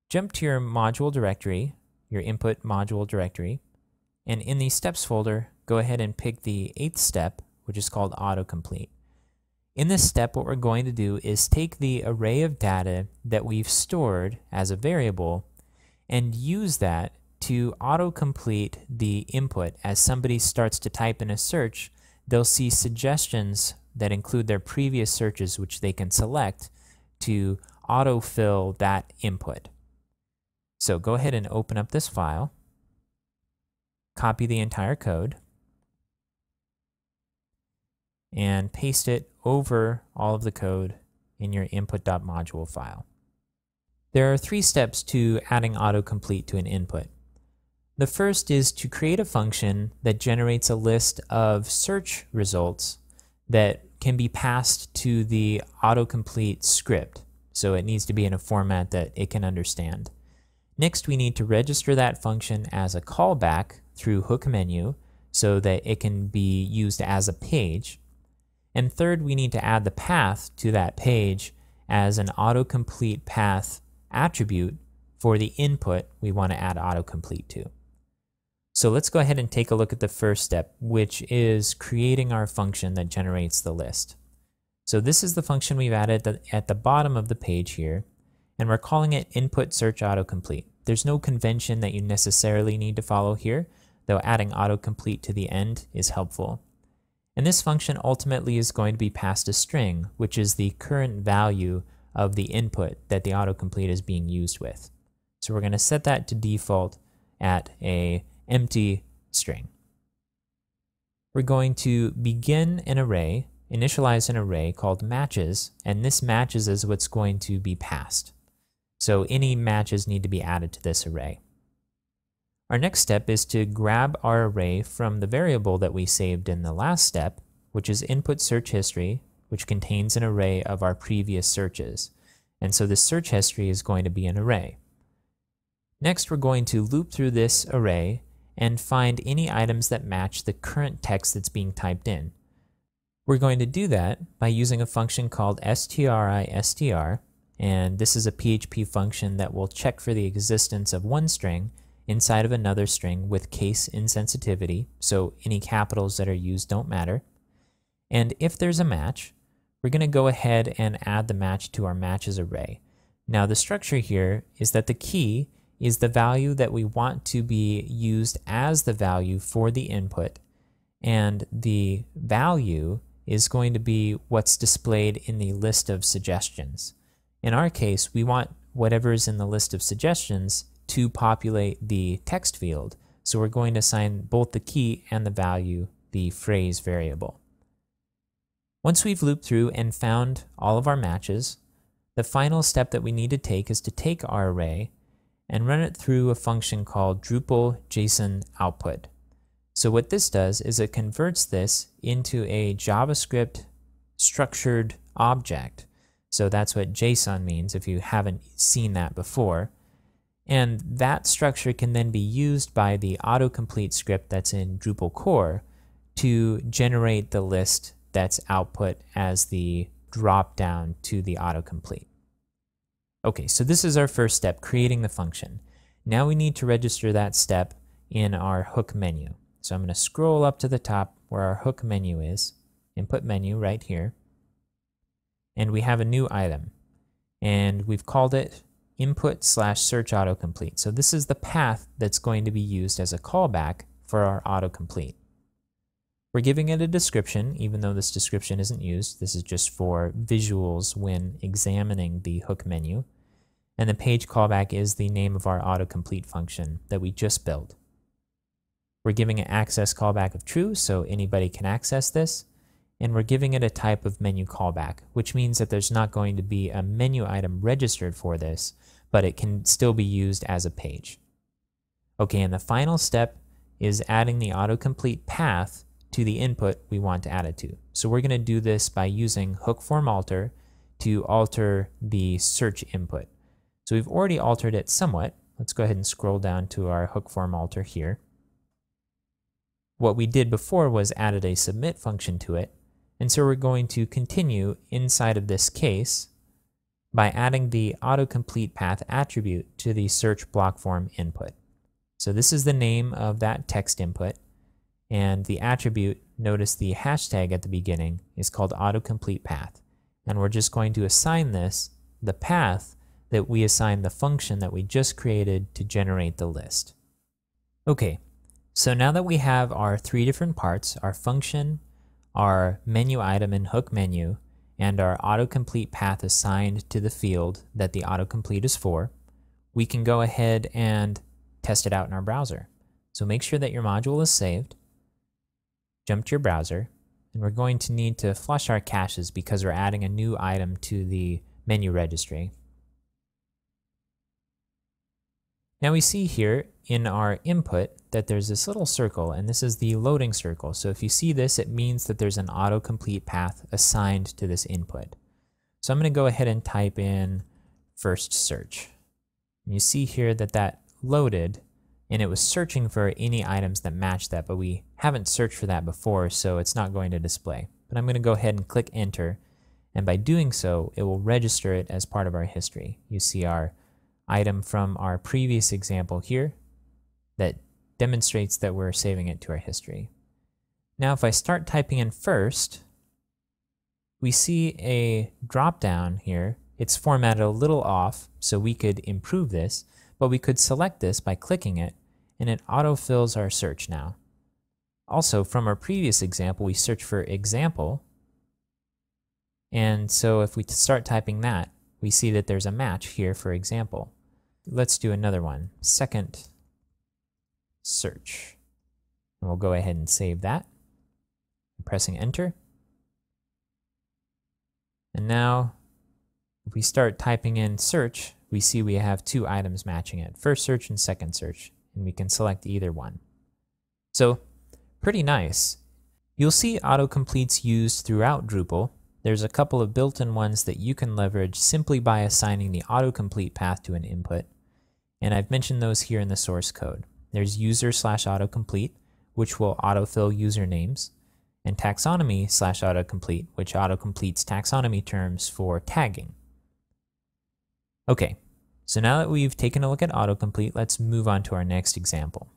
jump to your module directory, your input module directory, and in the steps folder, go ahead and pick the 8th step, which is called Autocomplete. In this step, what we're going to do is take the array of data that we've stored as a variable and use that to autocomplete the input. As somebody starts to type in a search, they'll see suggestions that include their previous searches, which they can select to autofill that input. So go ahead and open up this file, copy the entire code, and paste it over all of the code in your input.module file. There are 3 steps to adding autocomplete to an input. The first is to create a function that generates a list of search results that can be passed to the autocomplete script. So it needs to be in a format that it can understand. Next, we need to register that function as a callback through hook menu so that it can be used as a page. And third, we need to add the path to that page as an autocomplete path attribute for the input we want to add autocomplete to. So let's go ahead and take a look at the first step, which is creating our function that generates the list. So this is the function we've added at the bottom of the page here, and we're calling it input search autocomplete. There's no convention that you necessarily need to follow here, though adding autocomplete to the end is helpful. And this function ultimately is going to be passed a string, which is the current value of the input that the autocomplete is being used with. So we're going to set that to default at an empty string. We're going to begin an array, initialize an array called matches, and this matches is what's going to be passed. So any matches need to be added to this array. Our next step is to grab our array from the variable that we saved in the last step, which is input search history, which contains an array of our previous searches. And so this search history is going to be an array. Next, we're going to loop through this array and find any items that match the current text that's being typed in. We're going to do that by using a function called stristr, and this is a PHP function that will check for the existence of one string inside of another string with case insensitivity, so any capitals that are used don't matter. And if there's a match, we're going to go ahead and add the match to our matches array. Now the structure here is that the key is the value that we want to be used as the value for the input, and the value is going to be what's displayed in the list of suggestions. In our case, we want whatever is in the list of suggestions to populate the text field. So we're going to assign both the key and the value, the phrase variable. Once we've looped through and found all of our matches, the final step that we need to take is to take our array and run it through a function called Drupal JSON output. So what this does is it converts this into a JavaScript structured object. So that's what JSON means if you haven't seen that before. And that structure can then be used by the autocomplete script that's in Drupal core to generate the list that's output as the drop down to the autocomplete. Okay, so this is our first step, creating the function. Now we need to register that step in our hook menu. So I'm going to scroll up to the top where our hook menu is, input menu right here. And we have a new item, and we've called it input/search autocomplete. So this is the path that's going to be used as a callback for our autocomplete. We're giving it a description, even though this description isn't used. This is just for visuals when examining the hook menu. And the page callback is the name of our autocomplete function that we just built. We're giving an access callback of true, so anybody can access this. And we're giving it a type of menu callback, which means that there's not going to be a menu item registered for this, but it can still be used as a page. Okay, and the final step is adding the autocomplete path to the input we want to add it to. So we're going to do this by using hook form alter to alter the search input. So we've already altered it somewhat. Let's go ahead and scroll down to our hook form alter here. What we did before was added a submit function to it. And so we're going to continue inside of this case by adding the autocomplete path attribute to the search block form input. So this is the name of that text input, and the attribute, notice the hashtag at the beginning, is called autocomplete path. And we're just going to assign this the path that we assign the function that we just created to generate the list. Okay, so now that we have our three different parts, our function, our menu item and hook menu, and our autocomplete path assigned to the field that the autocomplete is for, we can go ahead and test it out in our browser. So make sure that your module is saved, jump to your browser, and we're going to need to flush our caches because we're adding a new item to the menu registry. Now we see here in our input that there's this little circle, and this is the loading circle. So if you see this, it means that there's an autocomplete path assigned to this input. So I'm going to go ahead and type in first search. And you see here that that loaded, and it was searching for any items that match that, but we haven't searched for that before, so it's not going to display. But I'm going to go ahead and click enter, and by doing so, it will register it as part of our history. You see our item from our previous example here that demonstrates that we're saving it to our history. Now if I start typing in first, we see a drop down here. It's formatted a little off, so we could improve this, but we could select this by clicking it, and it autofills our search now. Also, from our previous example, we search for example, and so if we start typing that, we see that there's a match here for example. Let's do another one, second search. And we'll go ahead and save that. I'm pressing enter. And now, if we start typing in search, we see we have two items matching it, first search and second search, and we can select either one. So, pretty nice. You'll see autocompletes used throughout Drupal. There's a couple of built-in ones that you can leverage simply by assigning the autocomplete path to an input. And I've mentioned those here in the source code. There's user/autocomplete, which will autofill usernames, and taxonomy/autocomplete, which autocompletes taxonomy terms for tagging. Okay, so now that we've taken a look at autocomplete, let's move on to our next example.